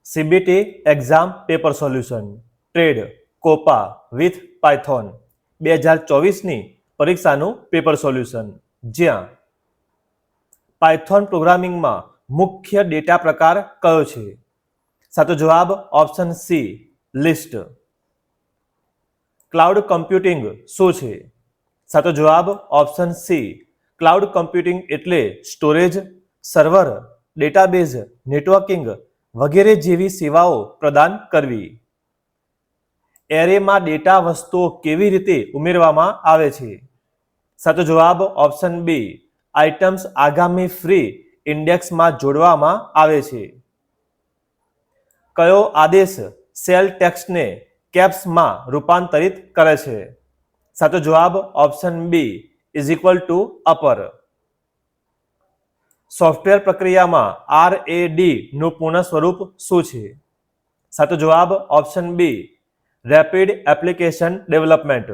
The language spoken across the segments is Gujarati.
CBT exam paper solution trade COPA with Python 2024ની પરીક્ષાનું પેપર સોલ્યુશન, જ્યાં પાયથોન પ્રોગ્રામિંગમાં મુખ્ય ડેટા પ્રકાર કયો છે? સાચો જવાબ option C list. Cloud computing શું છે? સાચો જવાબ ઓપ્શન સી ક્લાઉડ કમ્પ્યુટિંગ એટલે સ્ટોરેજ, સર્વર, ડેટાબેઝ, નેટવર્કિંગ વગેરે જેવી સેવાઓ પ્રદાન કરવી. એરેમાં ડેટા વસ્તુઓ કેવી રીતે ઉમેરવામાં આવે છે? સાચો જવાબ ઓપ્શન બી આઇટમ્સ આગામી ફ્રી ઇન્ડેક્સમાં જોડવામાં આવે છે. કયો આદેશ સેલ ટેક્સ્ટને કેપ્સમાં રૂપાંતરિત કરે છે? સાચો જવાબ ઓપ્શન બી = અપર. સોફ્ટવેર પ્રક્રિયામાં RAD નું પૂર્ણ સ્વરૂપ શું છે? સાચો જવાબ option B rapid application development.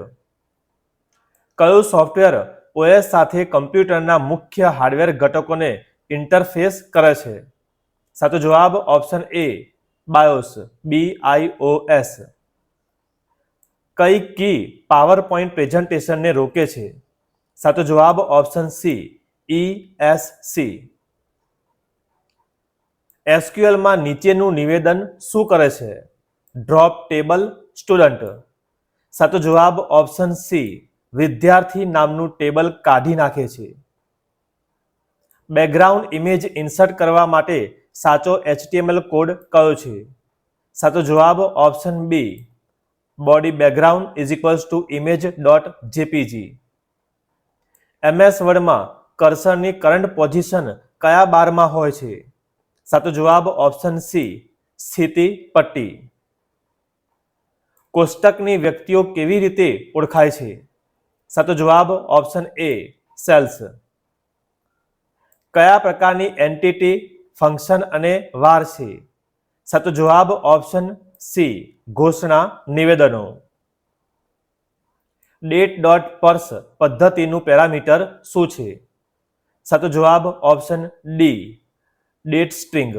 કયું સોફ્ટવેર OS સાથે કમ્પ્યુટરના મુખ્ય હાર્ડવેર ઘટકોને ઇન્ટરફેસ કરે છે? સાચો જવાબ ઓપ્શન એ BIOS. કઈ કી પાવરપોઈન્ટ પ્રેઝન્ટેશનને રોકે છે? સાચો જવાબ ઓપ્શન સી ESC. SQLમાં નીચેનું નિવેદન શું કરે છે? Drop table student. સાચો જવાબ ઓપ્શન સી વિદ્યાર્થી નામનું ટેબલ કાઢી નાખે છે. બેકગ્રાઉન્ડ ઇમેજ ઇન્સર્ટ કરવા માટે સાચો HTML કોડ કયો છે? સાચો જવાબ option B body background image.jpg. MS વર્ડમાં કર્સરની કરંટ પોઝિશન કયા બારમાં હોય છે? સાચો જવાબ ઓપ્શન સી સ્થિતિ પટ્ટી. કોષ્ટકની વ્યક્તિઓ કેવી રીતે ઓળખાય છે? સાચો જવાબ ઓપ્શન એ સેલ્સ. કયા પ્રકારની એન્ટિટી ફંક્શન અને વાર છે? સાચો જવાબ ઓપ્શન સી ઘોષણા નિવેદનો. date.parse પદ્ધતિનું પેરામીટર શું છે? સાચો જવાબ ઓપ્શન ડી ડેટ સ્ટ્રિંગ.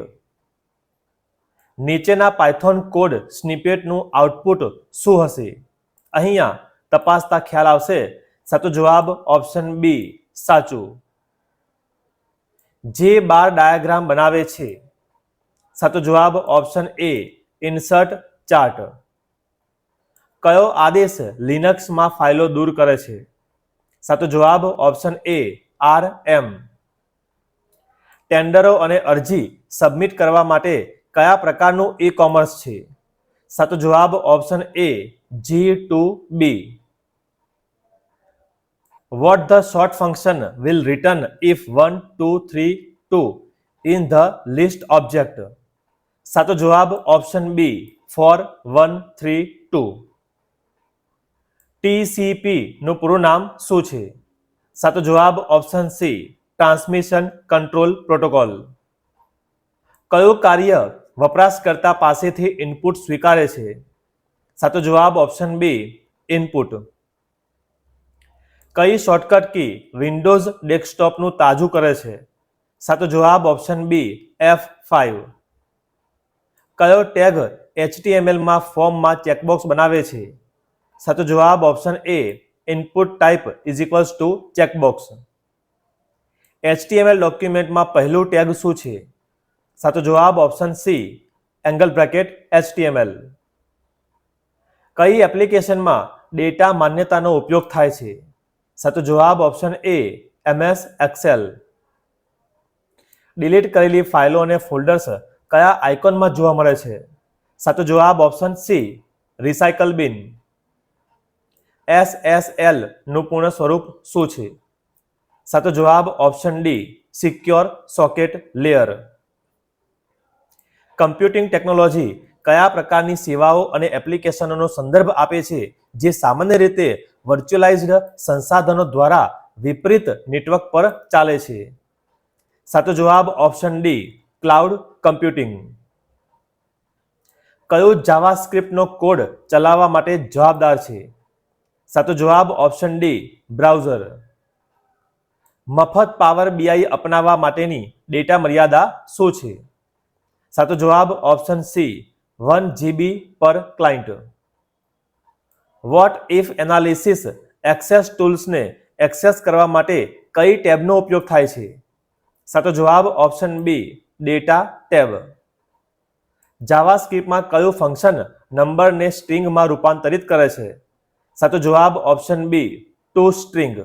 નીચેના પાયથોન કોડ સ્નિપેટનું આઉટપુટ શું હશે? અહીંયા તપાસતા ખ્યાલ આવશે. સાચો જવાબ ઓપ્શન બી સાચું. જે બાર ડાયાગ્રામ બનાવે છે? સાચો જવાબ ઓપ્શન એ ઇન્સર્ટ ચાર્ટ. કયો આદેશ લિનક્સમાં ફાઇલો દૂર કરે છે? સાચો જવાબ ઓપ્શન એ RM. ટેન્ડરો અને અરજી સબમિટ કરવા માટે કયા પ્રકારનું ઈ-કોમર્સ છે? સાચો જવાબ option A G2B. What the short function will return if 1, 2, 3, 2 in the list object? સાચો જવાબ ઓપ્શન બી 4, 1, 3, 2. TCP નું પૂરું નામ શું છે? સાચો જવાબ option C transmission control protocol. કયું કાર્ય વપરાશકર્તા પાસેથી ઇનપુટ સ્વીકારે છે? સાચો જવાબ ઓપ્શન બી ઇનપુટ. કઈ શોર્ટકટ કી વિન્ડોઝ ડેસ્કટોપનું તાજું કરે છે? સાચો જવાબ ઓપ્શન બી F5. કયો ટેગ HTMLમાં ફોર્મમાં ચેકબોક્સ બનાવે છે? સાચો જવાબ option A input type = checkbox. HTML ડોક્યુમેન્ટમાં પહેલું ટેગ શું છે? સાચો જવાબ ઓપ્શન સી !HTML. કઈ એપ્લિકેશનમાં ડેટા માન્યતાનો ઉપયોગ થાય છે? સાચો જવાબ option A MS Excel. Delete કરેલી ફાઇલો અને ફોલ્ડર્સ કયા આઇકોનમાં જોવા મળે છે? સાચો જવાબ ઓપ્શન સી રિસાયકલ બિન. SSL નું પૂર્ણ સ્વરૂપ શું છે? સાચો જવાબ option D secure socket layer. Computing technology કયા પ્રકારની સેવાઓ અને એપ્લિકેશનોનો સંદર્ભ આપે છે જે સામાન્ય રીતે વર્ચ્યુઅલાઇઝ્ડ સંસાધનો દ્વારા વિપરીત નેટવર્ક પર ચાલે છે? સાચો જવાબ ઓપ્શન ડી ક્લાઉડ કમ્પ્યુટિંગ. કયો જાવાસ્ક્રિપ્ટનો કોડ ચલાવવા માટે જવાબદાર છે? સાચો જવાબ ઓપ્શન ડી બ્રાઉઝર. મફત પાવર BI અપનાવવા માટેની ડેટા મર્યાદા શું છે? સાચો જવાબ ઓપ્શન સી 1 GB પર client. What if analysis access ટૂલ્સને એક્સેસ કરવા માટે કઈ ટેબનો ઉપયોગ થાય છે? સાચો જવાબ ઓપ્શન બી ડેટા ટેબ. જાવાસ્ક્રિપ્ટમાં કયું ફંક્શન નંબરને સ્ટ્રિંગમાં રૂપાંતરિત કરે છે? સાચો જવાબ option B to string.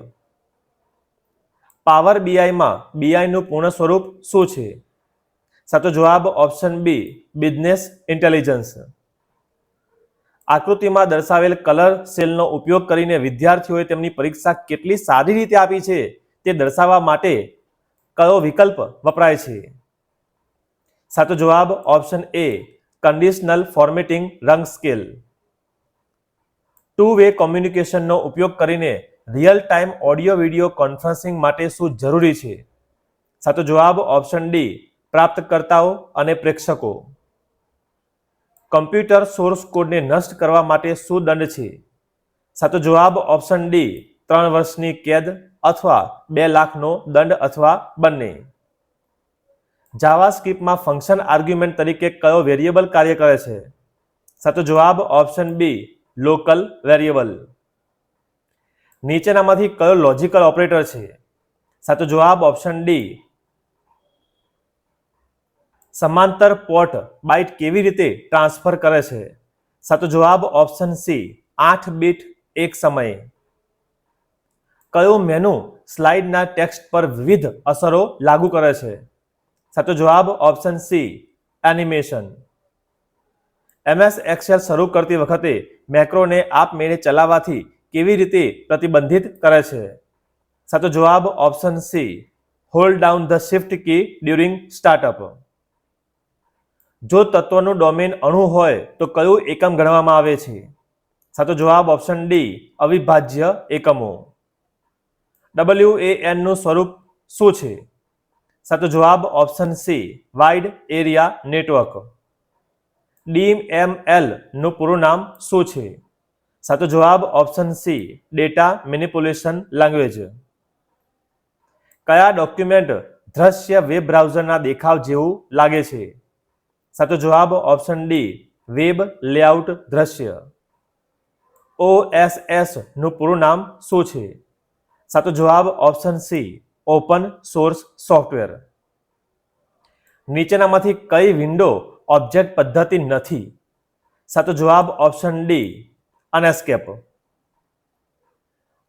Power બીઆઈમાં બીઆઈનું પૂર્ણ સ્વરૂપ શું છે? સાચો જવાબ ઓપ્શન બી બિઝનેસ ઇન્ટેલિજન્સ. આકૃતિમાં દર્શાવેલ કલર સેલનો ઉપયોગ કરીને વિદ્યાર્થીઓએ તેમની પરીક્ષા કેટલી સારી રીતે આપી છે તે દર્શાવવા માટે કયો વિકલ્પ વપરાય છે? સાચો જવાબ ઓપ્શન એ કન્ડિશનલ ફોર્મેટિંગ રંગ સ્કેલ. ટુ વે કોમ્યુનિકેશનનો ઉપયોગ કરીને real time audio video conferencing માટે શું જરૂરી છે? સાચો જવાબ ઓપ્શન ડી પ્રાપ્તકર્તાઓ અને પ્રેક્ષકો. કમ્પ્યુટર સોર્સ કોડને નષ્ટ કરવા માટે શું દંડ છે? સાચો જવાબ ઓપ્શન ડી 3 વર્ષની કેદ અથવા 2 લાખનો દંડ અથવા બંને. જાવાસ્ક્રિપ્ટમાં ફંક્શન આર્ગ્યુમેન્ટ તરીકે કયો વેરિયેબલ કાર્ય કરે છે? સાચો જવાબ ઓપ્શન બી લોકલ વેરિયેબલ. નીચેનામાંથી કયો લોજિકલ ઓપરેટર છે? સાચો જવાબ ઓપ્શન ડી સમાંતર પોર્ટ બાઇટ કેવી રીતે ટ્રાન્સફર કરે છે? સાચો જવાબ ઓપ્શન સી 8 બીટ એક સમયે. કયો મેનુ સ્લાઇડના ટેક્સ્ટ પર વિવિધ અસરો લાગુ કરે છે? સાચો જવાબ option C animation. MS Excel શરૂ કરતી વખતે મેક્રોને આપમેળે ચલાવવાથી કેવી રીતે પ્રતિબંધિત કરે છે? સાચો જવાબ option C hold down the shift key during startup. જો તત્વનું ડોમેન અણુ હોય તો કયું એકમ ગણવામાં આવે છે? સાચો જવાબ ઓપ્શન ડી અવિભાજ્ય એકમો. WAN નું સ્વરૂપ શું છે? સાચો જવાબ option C wide area network. DML નું પૂરું નામ શું છે? સાચો જવાબ option C data manipulation language. કયા ડોક્યુમેન્ટ દ્રશ્ય વેબ બ્રાઉઝરના દેખાવ જેવું લાગે છે? સાચો જવાબ ઓપ્શન ડી વેબ લેઆઉટ દ્રશ્ય. OSS નું પૂરું નામ શું છે? સાચો જવાબ option C open source software. નીચેનામાંથી કઈ વિન્ડો ઓબ્જેક્ટ પદ્ધતિ નથી? સાચો જવાબ ઓપ્શન ડી અનેસ્કેપ.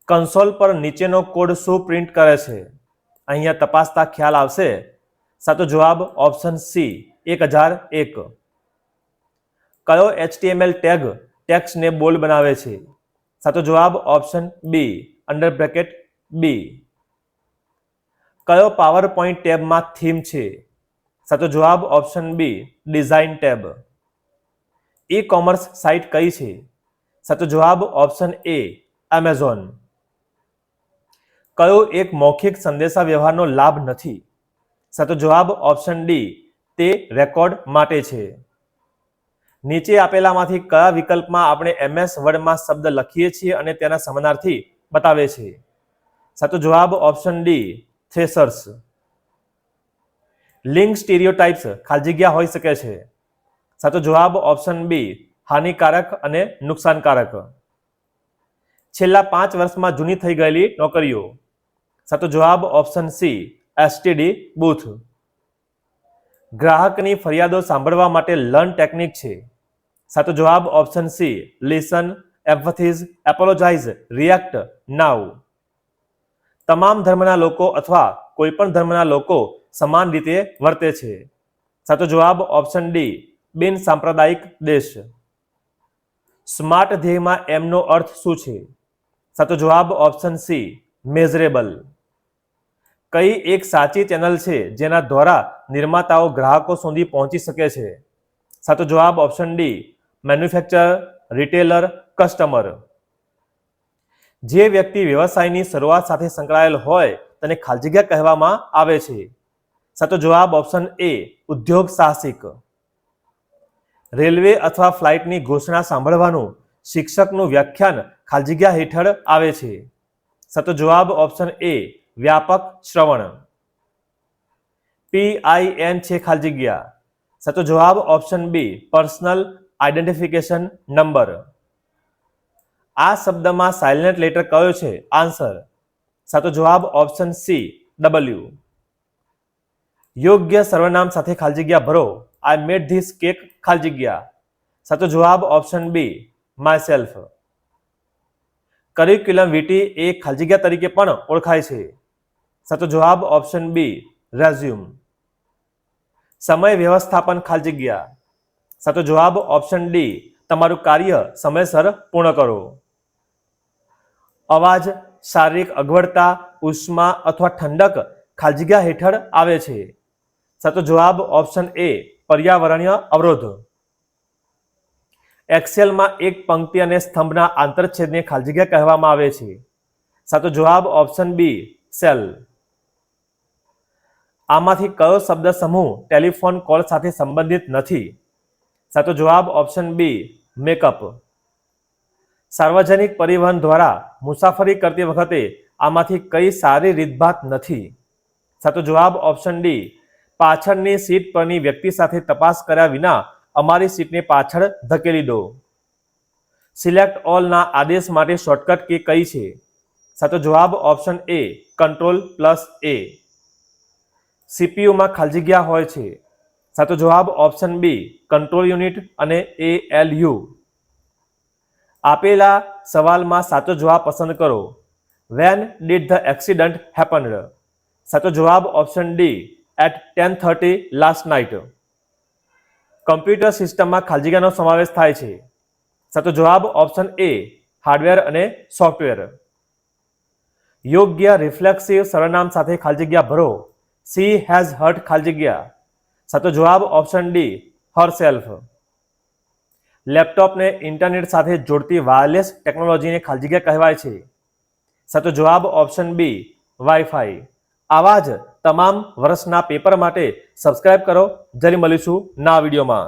કન્સોલ પર નીચેનો કોડ શું પ્રિન્ટ કરે છે? અહીંયા તપાસતા ખ્યાલ આવશે. સાચો જવાબ ઓપ્શન સી 1001. કયો HTML ટેગ ટેક્સ્ટને બોલ્ડ બનાવે છે? સાચો જવાબ option B under bracket B. કયો પાવર પોઈન્ટ ટેબમાં થીમ છે? સાચો જવાબ option B design tab. E commerce site કઈ છે? સાચો જવાબ ઓપ્શન એ એમેઝોન. કયો એક મૌખિક સંદેશા વ્યવહારનો લાભ નથી? સાચો જવાબ ઓપ્શન ડી તે રેકોર્ડ માટે છે. નીચે આપેલામાંથી કયા વિકલ્પમાં આપણે MS વર્ડમાં શબ્દ લખીએ છીએ અને તેના સમાનાર્થી બતાવે છે? સાચો જવાબ ઓપ્શન ડી થ્રેશર્સ. લિંગ સ્ટીરિયોટાઇપ્સ ખાલી જગ્યા હોઈ શકે છે. સાચો જવાબ ઓપ્શન બી હાનિકારક અને નુકસાનકારક. છેલ્લા 5 વર્ષમાં જૂની થઈ ગયેલી નોકરીઓ. સાચો જવાબ ઓપ્શન સી STD બૂથ. ગ્રાહકની ફરિયાદો સાંભળવા માટે લર્ન ટેકનિક છે. સાચો જવાબ ઓપ્શન સી લિસન, એમ્ફથીઝ, એપોલોજાઇઝ, રિએક્ટ, નાઉ. તમામ ધર્મના લોકો અથવા કોઈપણ ધર્મના લોકો સમાન રીતે વર્તે છે. સાચો જવાબ ઓપ્શન ડી બિન સાંપ્રદાયિક દેશ. સ્માર્ટ ધ્યેયમાં M નો અર્થ શું છે? સાચો જવાબ ઓપ્શન સી મેઝરેબલ. કઈ એક સાચી ચેનલ છે જેના દ્વારા નિર્માતાઓ ગ્રાહકો સુધી પહોંચી શકે છે? સાચો જવાબ option D manufacturer, retailer, customer. જે વ્યક્તિ વ્યવસાયની શરૂઆત સાથે સંકળાયેલ હોય તેને ખાલી જગ્યા કહેવામાં આવે છે. સાચો જવાબ ઓપ્શન એ ઉદ્યોગ સાહસિક. રેલવે અથવા ફ્લાઇટની ઘોષણા સાંભળવાનું શિક્ષકનું વ્યાખ્યાન ખાલી જગ્યા હેઠળ આવે છે. સાચો જવાબ ઓપ્શન એ વ્યાપક શ્રવણ. PIN છે ખાલી જગ્યા સાચો જવાબ option B personal identification number. આ શબ્દમાં સાયલેન્ટ લેટર કયો છે? આન્સર. સાચો જવાબ ઓપ્શન સી ડબલ્યુ. યોગ્ય સર્વનામ સાથે ખાલી જગ્યા ભરો. આઈ મેડ ધીસ કેક ખાલી જગ્યા. સાચો જવાબ option B myself. Curriculum vitae એ ખાલી જગ્યા તરીકે પણ ઓળખાય છે. સાચો જવાબ ઓપ્શન બી રેઝ્યુમ. સમય વ્યવસ્થાપન ખાલી જગ્યા. સાચો જવાબ ઓપ્શન ડી તમારું કાર્ય સમયસર પૂર્ણ કરો. અવાજ, શારીરિક અગવડતા, ઉષ્મા અથવા ઠંડક ખાલી જગ્યા હેઠળ આવે છે. સાચો જવાબ ઓપ્શન એ પર્યાવરણીય અવરોધ. એક્સેલમાં એક પંક્તિ અને સ્તંભના આંતરછેદને ખાલી જગ્યા કહેવામાં આવે છે. સાચો જવાબ ઓપ્શન બી સેલ. આમાંથી કયો શબ્દ સમૂહ ટેલિફોન કોલ સાથે સંબંધિત નથી? સાચો જવાબ ઓપ્શન બી મેકઅપ. સાર્વજનિક પરિવહન દ્વારા મુસાફરી કરતી વખતે આમાંથી કઈ સારી રીતભાત નથી? સાચો જવાબ ઓપ્શન ડી પાછળની સીટ પરની વ્યક્તિ સાથે તપાસ કર્યા વિના અમારી સીટને પાછળ ધકેલી દો. સિલેક્ટ ઓલના આદેશ માટે શોર્ટકટ કી કઈ છે? સાચો જવાબ ઓપ્શન એ Ctrl+A. સીપીયુમાં ખાલી જગ્યા હોય છે. સાચો જવાબ ઓપ્શન બી કંટ્રોલ યુનિટ અને ALU. આપેલા સવાલમાં સાચો જવાબ પસંદ કરો. When did the accident happen? સાચો જવાબ option D at 10:30 last night. Computer સિસ્ટમમાં ખાલી જગ્યાનો સમાવેશ થાય છે. સાચો જવાબ ઓપ્શન એ હાર્ડવેર અને સોફ્ટવેર. યોગ્ય રિફ્લેક્સિવ સર્વનામ સાથે ખાલી જગ્યા ભરો. She has hurt ખાલી જગ્યા. સાચો જવાબ ઓપ્શન ડી herself. લેપટોપને ઇન્ટરનેટ સાથે જોડતી વાયરલેસ ટેકનોલોજીને ખાલી જગ્યા કહેવાય છે. સાચો જવાબ ઓપ્શન બી વાઈફાઈ. આવા જ તમામ વર્ષના પેપર માટે સબસ્ક્રાઇબ કરો. જલ્દી મળીશું નવા વિડીયોમાં.